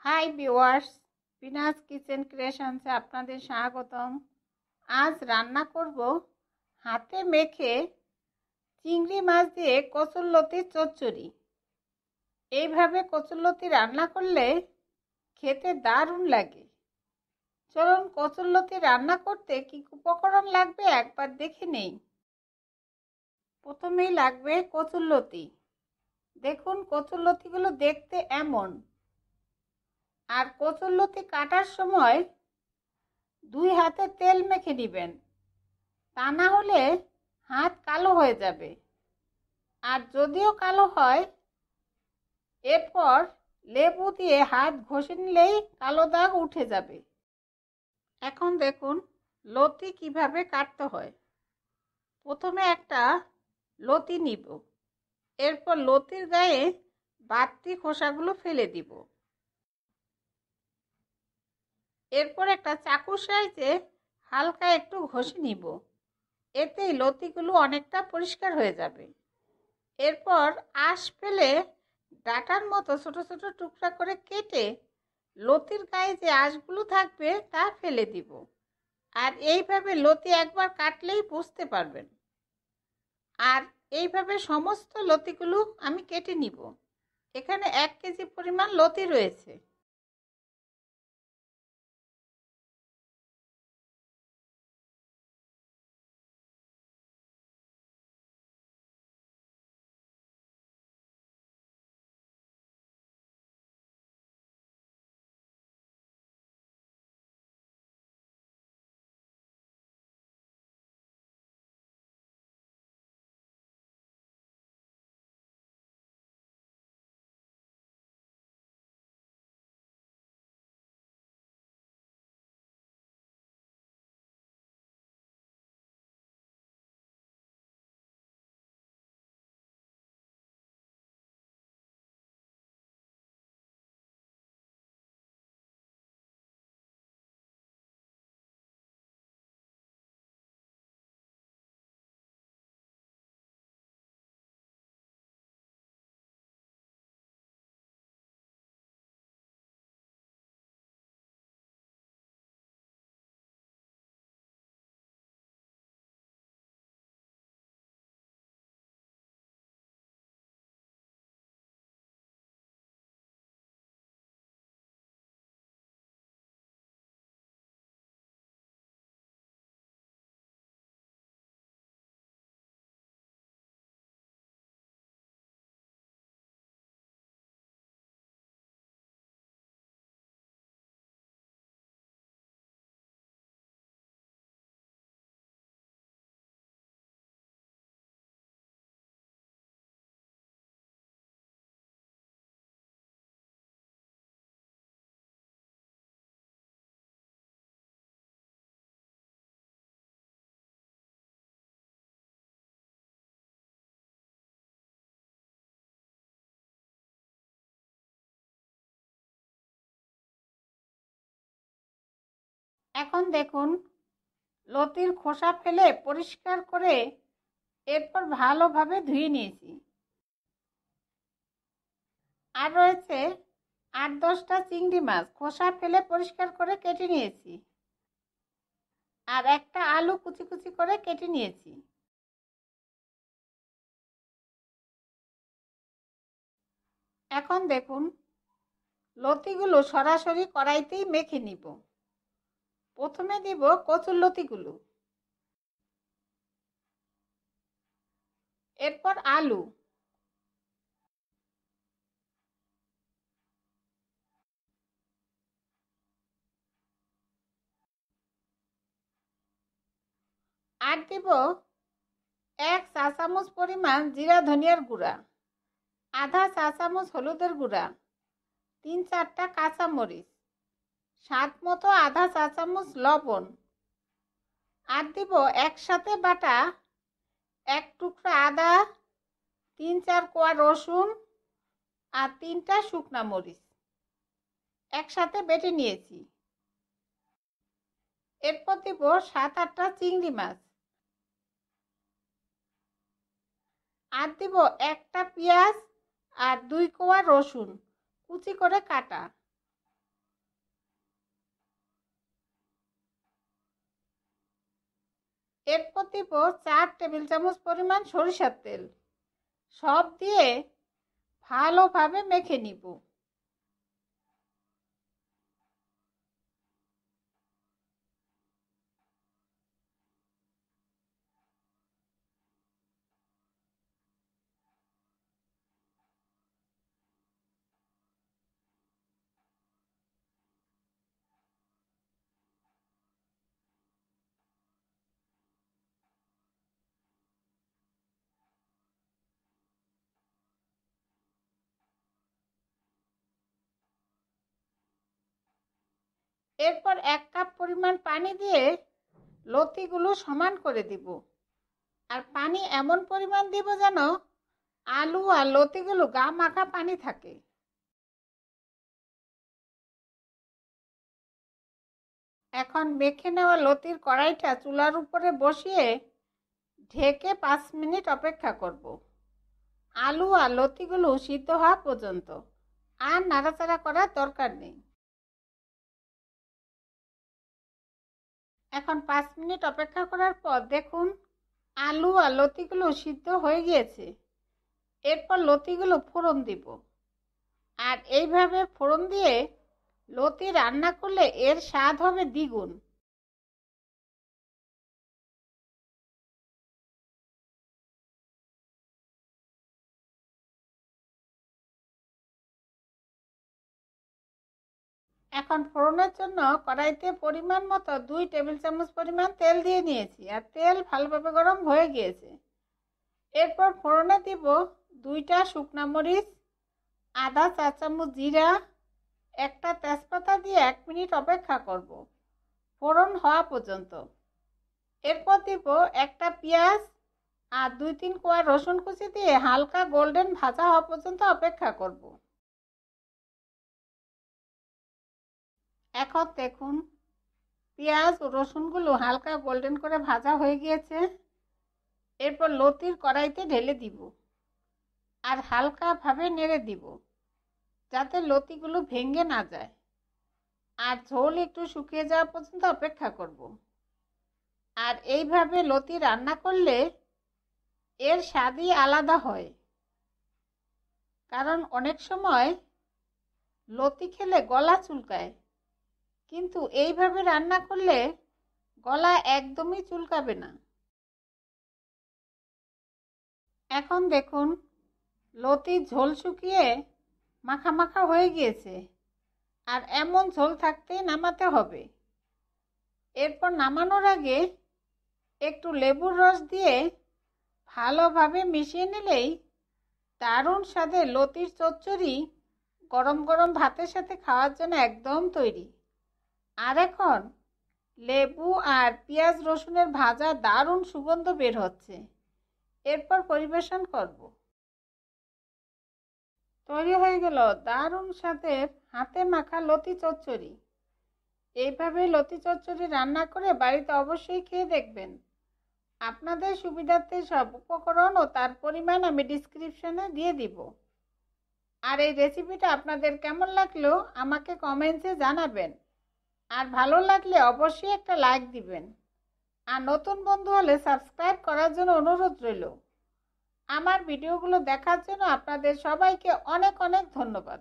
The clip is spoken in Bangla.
হাই ভিউয়ার্স, বিনাজ কিচেন ক্রিয়েশনসে আপনাদের স্বাগতম। আজ রান্না করব হাতে মেখে চিংড়ি মাছ দিয়ে কচুরলতির চচ্চড়ি। এইভাবে কচুরলতি রান্না করলে খেতে দারুণ লাগে। চলুন কচুরলতি রান্না করতে কি উপকরণ লাগবে একবার দেখে নেই। প্রথমেই লাগবে কচুরলতি। দেখুন কচুরলতিগুলো দেখতে এমন। আর কচুরলতি কাটার সময় 2 হাতে তেল মেখে নেবেন, তা না হলে হাত কালো হয়ে যাবে। আর যদিও কালো হয়, এরপর লেবু দিয়ে হাত ঘষে নিলেই কালো দাগ উঠে যাবে। এখন দেখুন লতি কিভাবে কাটতে হয়। প্রথমে একটা লতি নিব, এরপর লতির গায়ে বাড়তি খোসাগুলো ফেলে দিব। এরপর একটা চাকুর সাহায্যে হালকা একটু ঘষে নিব, এতেই লতিগুলো অনেকটা পরিষ্কার হয়ে যাবে। এরপর আঁশ ফেলে ডাঁটার মতো ছোট ছোট টুকরা করে কেটে লতির গায়ে যে আঁশগুলো থাকবে তা ফেলে দিব। আর এইভাবে লতি একবার কাটলেই বুঝতে পারবেন। আর এইভাবে সমস্ত লতিগুলো আমি কেটে নিব। এখানে 1 কেজি পরিমাণ লতি রয়েছে। এখন দেখুন লতির খোসা ফেলে পরিষ্কার করে এরপর ভালোভাবে ধুয়ে নিয়েছি। আর রয়েছে 8-10টা চিংড়ি মাছ, খোসা ফেলে পরিষ্কার করে কেটে নিয়েছি। আর একটা আলু কুচি কুচি করে কেটে নিয়েছি। এখন দেখুন লতিগুলো সরাসরি কড়াইতেই মেখে নিব। প্রথমে দিব কচুরলতিগুলো, এরপর আলু, আর দিব 1 চা চামচ পরিমাণ জিরা ধনিয়ার গুঁড়া, আধা চা চামচ হলুদের গুঁড়া, 3-4টা কাঁচামরিচ, স্বাদ মতো আধা চা চামচ লবণ, আর দিব একসাথে বাটা 1 টুকরা আদা, 3-4 কোয়া রসুন আর 3টা শুকনা মরিচ একসাথে বেটে নিয়েছি। এরপর দিব 7-8টা চিংড়ি মাছ, আর দিব একটা পেঁয়াজ আর 2 কোয়া রসুন কুচি করে কাটা। এরপর দিব 4 টেবিল চামচ পরিমাণ সরিষার তেল। সব দিয়ে ভালোভাবে মেখে নিব। এরপর 1 কাপ পরিমাণ পানি দিয়ে লতিগুলো সমান করে দিব। আর পানি এমন পরিমাণ দিব যেন আলু আর লতিগুলো গা মাখা পানি থাকে। এখন মেখে নেওয়া লতির কড়াইটা চুলার উপরে বসিয়ে ঢেকে 5 মিনিট অপেক্ষা করব। আলু আর লতিগুলো সিদ্ধ হওয়া পর্যন্ত। আর নাড়াচাড়া করার দরকার নেই। এখন 5 মিনিট অপেক্ষা করার পর দেখুন আলু আর লতিগুলো সিদ্ধ হয়ে গিয়েছে। এরপর লতিগুলো ফোড়ন দিব। আর এইভাবে ফোড়ন দিয়ে লতি রান্না করলে এর স্বাদ হবে দ্বিগুণ। এখন ফোড়নের জন্য কড়াইতে পরিমাণ মতো 2 টেবিল চামচ পরিমাণ তেল দিয়ে নিয়েছি। আর তেল ভালোভাবে গরম হয়ে গিয়েছে। এরপর ফোড়নে দিব 2টা শুকনা মরিচ, আধা চা চামচ জিরা, একটা তেজপাতা দিয়ে 1 মিনিট অপেক্ষা করব ফোড়ন হওয়া পর্যন্ত। এরপর দিব একটা পেঁয়াজ আর 2-3 কোয়া রসুন কুচি দিয়ে হালকা গোল্ডেন ভাজা হওয়া পর্যন্ত অপেক্ষা করব। এখন দেখুন পেঁয়াজ ও রসুনগুলো হালকা গোল্ডেন করে ভাজা হয়ে গিয়েছে। এরপর লতির কড়াইতে ঢেলে দিব আর হালকাভাবে নেড়ে দিব যাতে লতিগুলো ভেঙে না যায়। আর ঝোল একটু শুকিয়ে যাওয়া পর্যন্ত অপেক্ষা করব। আর এইভাবে লতি রান্না করলে এর স্বাদই আলাদা হয়। কারণ অনেক সময় লতি খেলে গলা চুলকায়, কিন্তু এইভাবে রান্না করলে গলা একদমই চুলকাবে না। এখন দেখুন লতির ঝোল শুকিয়ে মাখা মাখা হয়ে গিয়েছে। আর এমন ঝোল থাকতেই নামাতে হবে। এরপর নামানোর আগে একটু লেবুর রস দিয়ে ভালোভাবে মিশিয়ে নিলেই দারুণ স্বাদের লতির চচ্চড়ি গরম গরম ভাতের সাথে খাওয়ার জন্য একদম তৈরি। আর এখন লেবু আর পেঁয়াজ রসুনের ভাজা দারুণ সুগন্ধ বের হচ্ছে। এরপর পরিবেশন করব। তৈরি হয়ে গেল দারুণ স্বাদের হাতে মাখা লতি চচ্চড়ি। এইভাবে লতি চচ্চড়ি রান্না করে বাড়িতে অবশ্যই খেয়ে দেখবেন। আপনাদের সুবিধার্থে সব উপকরণ ও তার পরিমাণ আমি ডিসক্রিপশনে দিয়ে দিব। আর এই রেসিপিটা আপনাদের কেমন লাগলো আমাকে কমেন্টসে জানাবেন। আর ভালো লাগলে অবশ্যই একটা লাইক দিবেন। আর নতুন বন্ধু হলে সাবস্ক্রাইব করার জন্য অনুরোধ রইল। আমার ভিডিওগুলো দেখার জন্য আপনাদের সবাইকে অনেক অনেক ধন্যবাদ।